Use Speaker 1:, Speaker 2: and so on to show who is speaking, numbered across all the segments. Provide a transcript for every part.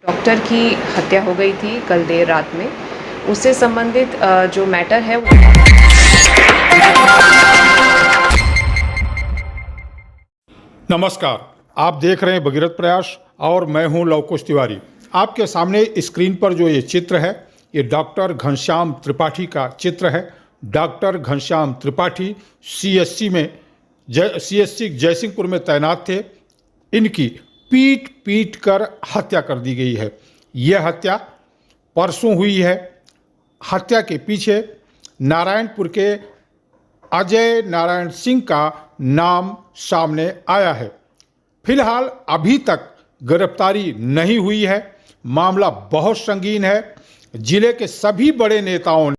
Speaker 1: Doctor की हत्या हो गई थी कल देर रात में। उससे संबंधित जो मैटर है वो
Speaker 2: नमस्कार, आप देख रहे हैं भगीरथ प्रयास और मैं हूं लवकुश तिवारी। आपके सामने स्क्रीन पर जो ये चित्र है ये डॉक्टर घनश्याम त्रिपाठी का चित्र है। डॉक्टर घनश्याम त्रिपाठी सीएससी जयसिंहपुर में तैनात थे। इनकी पीट पीट कर हत्या कर दी गई है। यह हत्या परसों हुई है। हत्या के पीछे नारायणपुर के अजय नारायण सिंह का नाम सामने आया है। फिलहाल अभी तक गिरफ्तारी नहीं हुई है। मामला बहुत संगीन है। जिले के सभी बड़े नेताओं ने,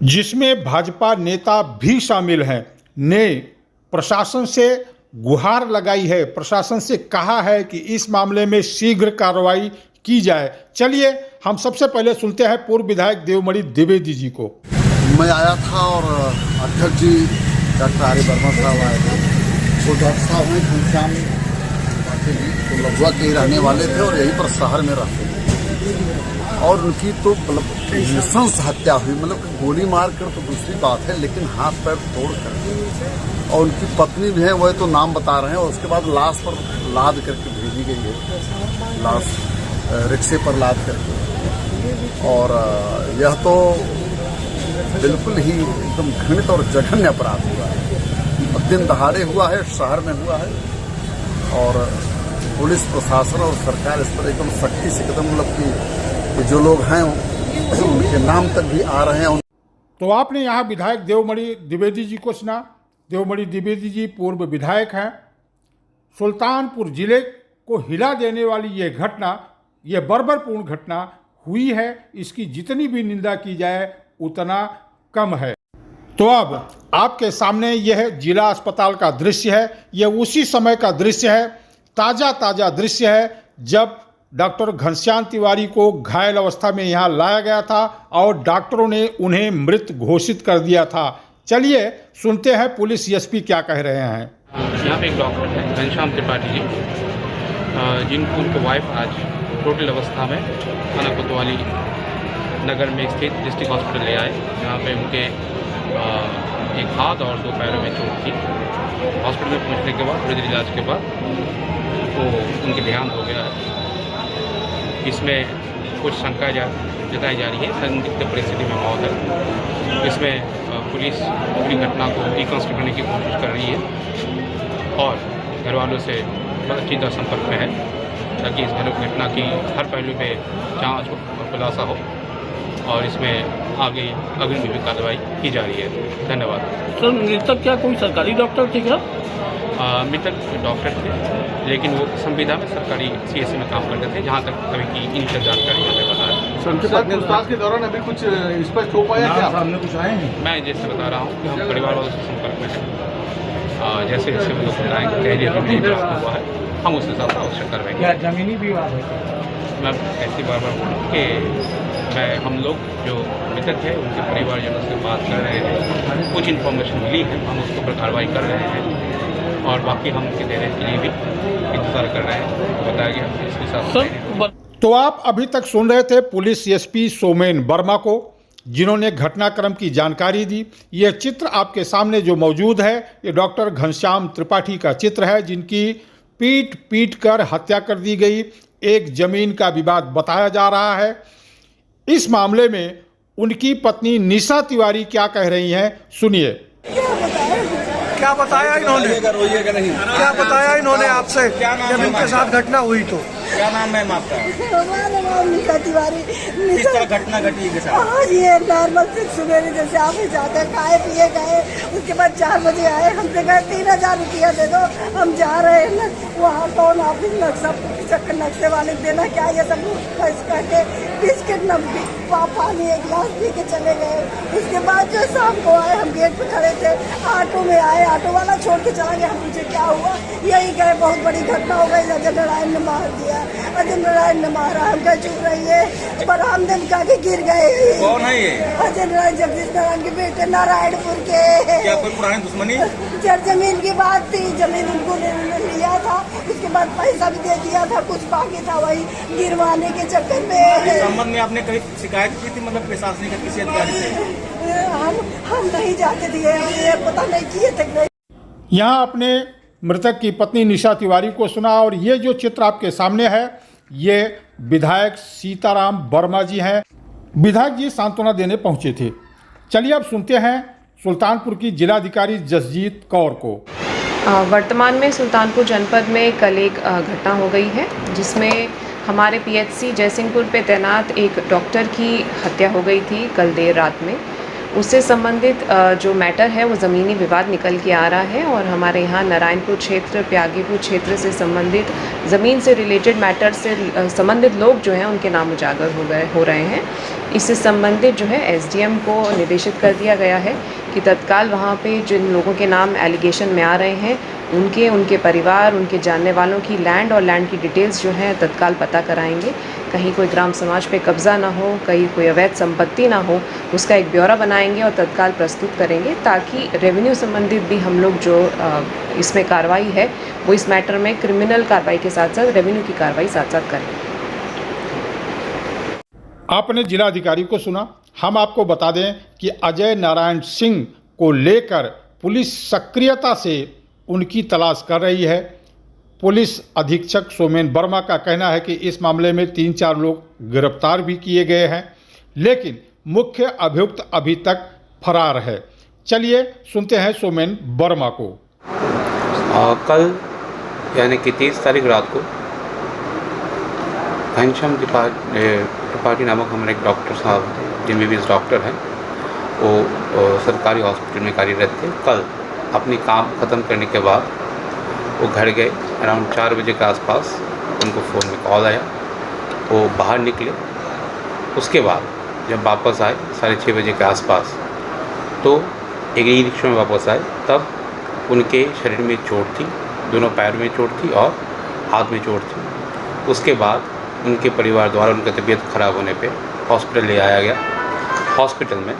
Speaker 2: जिसमें भाजपा नेता भी शामिल हैं, ने प्रशासन से गुहार लगाई है, प्रशासन से कहा है कि इस मामले में शीघ्र कार्रवाई की जाए। चलिए हम सबसे पहले सुनते हैं पूर्व विधायक देवमणि द्विवेदी जी को।
Speaker 3: मैं आया था और अध्यक्ष जी डॉक्टर आर्य वर्मा साहब आए थे। वो डॉक्टर साहब हैं घनश्याम त्रिपाठी जी, तो लभुआ के ही रहने वाले थे और यहीं पर शहर में रहते थे। और उनकी तो मतलब नृशंस हत्या हुई, मतलब गोली मार कर तो दूसरी बात है, लेकिन हाथ पैर तोड़ कर। और उनकी पत्नी भी है, वह तो नाम बता रहे हैं। और उसके बाद लाश पर लाद करके भेजी गई है, लाश रिक्शे पर लाद करके। और यह तो बिल्कुल ही एकदम घृणित और जघन्य अपराध हुआ है। दिन दहाड़े हुआ है, शहर में हुआ है। और पुलिस प्रशासन और सरकार इस पर एकदम सख्ती से कदम, मतलब कि जो लोग हैं उनके नाम तक भी आ रहे हैं।
Speaker 2: तो आपने यहाँ विधायक देवमणि द्विवेदी जी को सुना। देवमणि द्विवेदी जी पूर्व विधायक हैं। सुल्तानपुर जिले को हिला देने वाली ये घटना, ये बर्बरपूर्ण घटना हुई है। इसकी जितनी भी निंदा की जाए उतना कम है। तो अब आपके सामने यह जिला अस्पताल का दृश्य है। यह उसी समय का दृश्य है, ताज़ा दृश्य है जब डॉक्टर घनश्याम तिवारी को घायल अवस्था में यहाँ लाया गया था और डॉक्टरों ने उन्हें मृत घोषित कर दिया था। चलिए सुनते हैं पुलिस एसपी क्या कह रहे हैं।
Speaker 4: यहाँ पे एक डॉक्टर है घनश्याम त्रिपाठी जी, जिनको उनके वाइफ आज टोटल अवस्था में थाना कोतवाली नगर में स्थित डिस्ट्रिक्ट हॉस्पिटल ले आए। यहाँ पे उनके एक हाथ और 2 पैरों में चोट थी। हॉस्पिटल में पहुँचने के बाद थोड़ी देर इलाज के बाद तो उनके देहांत हो गया है। इसमें कुछ शंका जताई जा रही है, संदिग्ध परिस्थिति में मौत है। इसमें पुलिस पूरी घटना को रिकॉन्स्ट्रक्ट करने की कोशिश कर रही है और घर वालों से बातचीत और संपर्क में है, ताकि इस घटना की हर पहलू पे जांच और खुलासा हो और इसमें आगे अग्रिम भी कार्रवाई की जा रही है। धन्यवाद।
Speaker 5: सर, मृतक क्या कोई सरकारी डॉक्टर थे क्या?
Speaker 4: मृतक डॉक्टर थे, लेकिन वो संविदा में सरकारी सीएससी में काम करते थे, जहाँ तक अभी की इनिशियल जानकारी हमें पता है।
Speaker 3: पूछताछ के दौरान अभी कुछ स्पष्ट हो पाया क्या? सामने कुछ आए हैं?
Speaker 4: मैं जैसे बता रहा हूँ कि हम परिवार वालों से संपर्क में हैं। जैसे जैसे वो लोग बताएंगे कह रही प्राप्त हुआ है, हम उस हिसाब से आवश्यक करवाएंगे।
Speaker 5: क्या जमीनी विवाद है?
Speaker 4: मैं ऐसी बार बोलूँ कि हम लोग जो मृतक है उनके परिवारजनों से बात कर रहे हैं। कुछ इन्फॉर्मेशन मिली है, हम उसके ऊपर कार्रवाई कर रहे हैं और बाकी हम उनके देने के लिए भी इंतजार कर रहे हैं। बताया गया इसके साथ।
Speaker 2: तो आप अभी तक सुन रहे थे पुलिस एसपी सोमेन वर्मा को, जिन्होंने घटनाक्रम की जानकारी दी। यह चित्र आपके सामने जो मौजूद है ये डॉक्टर घनश्याम त्रिपाठी का चित्र है, जिनकी पीट पीट कर हत्या कर दी गई। एक जमीन का विवाद बताया जा रहा है। इस मामले में उनकी पत्नी निशा तिवारी क्या कह रही हैं, सुनिए।
Speaker 6: क्या बताया इन्होंने? क्या बताया इन्होंने आपसे जब इनके साथ घटना हुई तो?
Speaker 7: क्या नाम है आपका?
Speaker 8: हमारा नाम निशा तिवारी।
Speaker 7: किस तरह घटना घटी के साथ?
Speaker 8: आज ये नॉर्मल से सुबह जैसे आप ही जाते हैं, खाए पिए गए, उसके बाद 4 बजे आए, हमसे कहे 3000 रुपया दे दो, हम जा रहे हैं ना। वहाँ कौन ऑफिस नक्शे वाले देना क्या ये सब करके बिस्किट नमकीन पानी 1 गिलास पी के चले गए। उसके बाद जो शाम को आए, हम गेट पे खड़े थे, ऑटो में आए, ऑटो वाला छोड़ के चला गया। हम पूछे क्या हुआ, यही गए बहुत बड़ी घटना हो गई, अजय नारायण ने मार दिया, अजय नारायण ने मारा। हम क्या चुप रहिए, पर हम दिन का के गिर गए।
Speaker 7: कौन है ये?
Speaker 8: अजय नारायण, जगदीश नारायण के बेटे, नारायणपुर के।
Speaker 7: क्या कोई पुरानी दुश्मनी?
Speaker 8: 2-4 जमीन की बात थी, जमीन उनको लिया था, उसके बाद पैसा भी दे दिया था, कुछ बाकी था वही गिरवाने के चक्कर में।
Speaker 7: संबंध में आपने कहीं शिकायत की थी, मतलब प्रशासनिक किसी अधिकारी से?
Speaker 8: हम नहीं जाते थे, ये पता नहीं किए थे नहीं।
Speaker 2: यहाँ अपने मृतक की पत्नी निशा तिवारी को सुना और ये जो चित्र आपके सामने है ये विधायक सीताराम वर्मा जी हैं। विधायक जी सांत्वना देने पहुंचे थे। चलिए अब सुनते हैं सुल्तानपुर की जिलाधिकारी जसजीत कौर को।
Speaker 1: वर्तमान में सुल्तानपुर जनपद में कल एक घटना हो गई है जिसमें हमारे पीएचसी जयसिंहपुर पे तैनात एक डॉक्टर की हत्या हो गई थी कल देर रात में। उससे संबंधित जो मैटर है वो ज़मीनी विवाद निकल के आ रहा है और हमारे यहाँ नारायणपुर क्षेत्र, प्यागीपुर क्षेत्र से संबंधित ज़मीन से रिलेटेड मैटर से संबंधित लोग जो हैं उनके नाम उजागर हो रहे हैं। इससे संबंधित जो है एसडीएम को निर्देशित कर दिया गया है कि तत्काल वहाँ पे जिन लोगों के नाम एलिगेशन में आ रहे हैं उनके परिवार, उनके जानने वालों की लैंड और लैंड की डिटेल्स जो हैं तत्काल पता कराएंगे। कहीं कोई ग्राम समाज पे कब्ज़ा ना हो, कहीं कोई अवैध संपत्ति ना हो, उसका एक ब्यौरा बनाएंगे और तत्काल प्रस्तुत करेंगे ताकि रेवेन्यू संबंधित भी हम लोग जो इसमें कार्रवाई है वो इस मैटर में क्रिमिनल कार्रवाई के साथ साथ रेवेन्यू की कार्रवाई साथ साथ करें।
Speaker 2: आपने जिलाधिकारी को सुना। हम आपको बता दें कि अजय नारायण सिंह को लेकर पुलिस सक्रियता से उनकी तलाश कर रही है। पुलिस अधीक्षक सोमेन वर्मा का कहना है कि इस मामले में 3-4 लोग गिरफ्तार भी किए गए हैं, लेकिन मुख्य अभियुक्त अभी तक फरार है। चलिए सुनते हैं सोमेन वर्मा को।
Speaker 9: कल यानी कि 30 तारीख रात को घनश्याम त्रिपाठी नामक हमारे एक डॉक्टर साहब जिनमें भी डॉक्टर हैं वो सरकारी हॉस्पिटल में कार्यरत थे। कल अपनी काम ख़त्म करने के बाद वो घर गए। अराउंड 4 बजे के आसपास उनको फ़ोन में कॉल आया, वो बाहर निकले। उसके बाद जब वापस आए 6:30 बजे के आसपास तो एक ई रिक्शा में वापस आए, तब उनके शरीर में चोट थी, दोनों पैर में चोट थी और हाथ में चोट थी। उसके बाद उनके परिवार द्वारा उनकी तबीयत ख़राब होने पे हॉस्पिटल ले आया गया। हॉस्पिटल में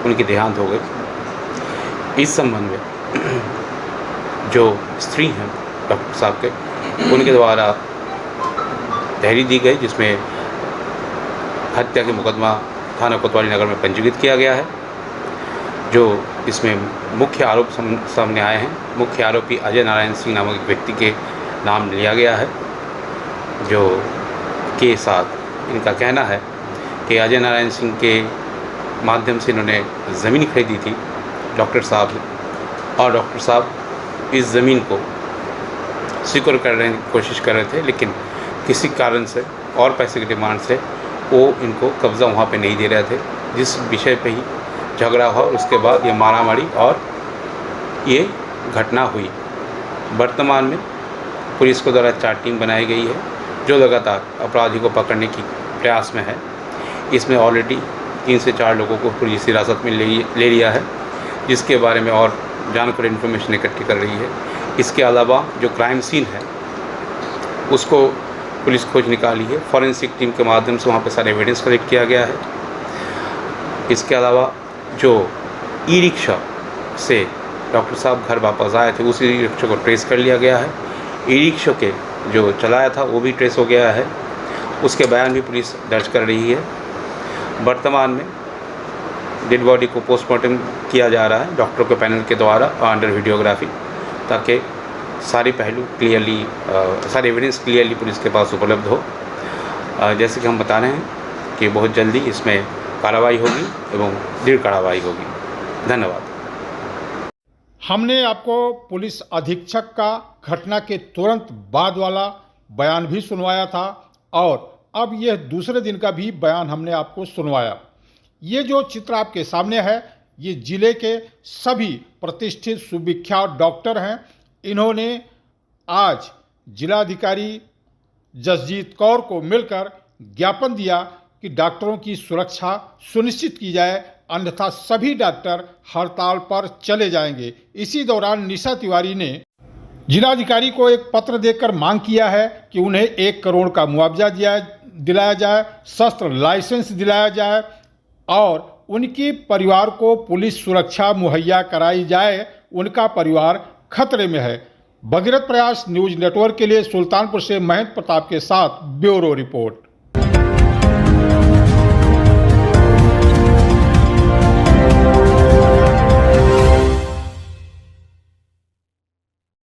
Speaker 9: उनकी देहांत हो गई। इस संबंध में जो स्त्री हैं डॉक्टर साहब के, उनके द्वारा तहरीर दी गई जिसमें हत्या के मुकदमा थाना कोतवाली नगर में पंजीकृत किया गया है। जो इसमें मुख्य आरोप सामने आए हैं, मुख्य आरोपी अजय नारायण सिंह नामक एक व्यक्ति के नाम लिया गया है, जो के साथ इनका कहना है कि अजय नारायण सिंह के माध्यम से इन्होंने ज़मीन खरीदी थी डॉक्टर साहब ने, और डॉक्टर साहब इस ज़मीन को स्वीकार करने की कोशिश कर रहे थे, लेकिन किसी कारण से और पैसे की डिमांड से वो इनको कब्ज़ा वहाँ पे नहीं दे रहे थे, जिस विषय पे ही झगड़ा हुआ। उसके बाद ये मारामारी और ये घटना हुई। वर्तमान में पुलिस को द्वारा 4 टीम बनाई गई है जो लगातार अपराधी को पकड़ने की प्रयास में है। इसमें ऑलरेडी 3 से 4 लोगों को पुलिस हिरासत में ले लिया है, जिसके बारे में और जानकारी इन्फॉर्मेशन इकट्ठी कर रही है। इसके अलावा जो क्राइम सीन है उसको पुलिस खोज निकाली है। फॉरेंसिक टीम के माध्यम से वहाँ पे सारे एविडेंस कलेक्ट किया गया है। इसके अलावा जो ई रिक्शा से डॉक्टर साहब घर वापस आए थे उस ई रिक्शा को ट्रेस कर लिया गया है। ई रिक्शा के जो चलाया था वो भी ट्रेस हो गया है, उसके बयान भी पुलिस दर्ज कर रही है। वर्तमान में डेड बॉडी को पोस्टमार्टम किया जा रहा है डॉक्टरों के पैनल के द्वारा अंडर वीडियोग्राफी, ताकि सारे पहलू क्लियरली, सारे एविडेंस क्लियरली पुलिस के पास उपलब्ध हो। जैसे कि हम बता रहे हैं कि बहुत जल्दी इसमें कार्रवाई होगी एवं दृढ़ कार्रवाई होगी। धन्यवाद।
Speaker 2: हमने आपको पुलिस अधीक्षक का घटना के तुरंत बाद वाला बयान भी सुनवाया था और अब यह दूसरे दिन का भी बयान हमने आपको सुनवाया। ये जो चित्र आपके सामने है ये जिले के सभी प्रतिष्ठित सुविख्यात डॉक्टर हैं। इन्होंने आज जिलाधिकारी जसजीत कौर को मिलकर ज्ञापन दिया कि डॉक्टरों की सुरक्षा सुनिश्चित की जाए, अन्यथा सभी डॉक्टर हड़ताल पर चले जाएंगे। इसी दौरान निशा तिवारी ने जिलाधिकारी को एक पत्र देकर मांग किया है कि उन्हें 1 करोड़ का मुआवजा दिलाया जाए, शस्त्र लाइसेंस दिलाया जाए और उनके परिवार को पुलिस सुरक्षा मुहैया कराई जाए उनका परिवार खतरे में है। भगीरथ प्रयास न्यूज नेटवर्क के लिए सुल्तानपुर से महेंद्र प्रताप के साथ ब्यूरो रिपोर्ट।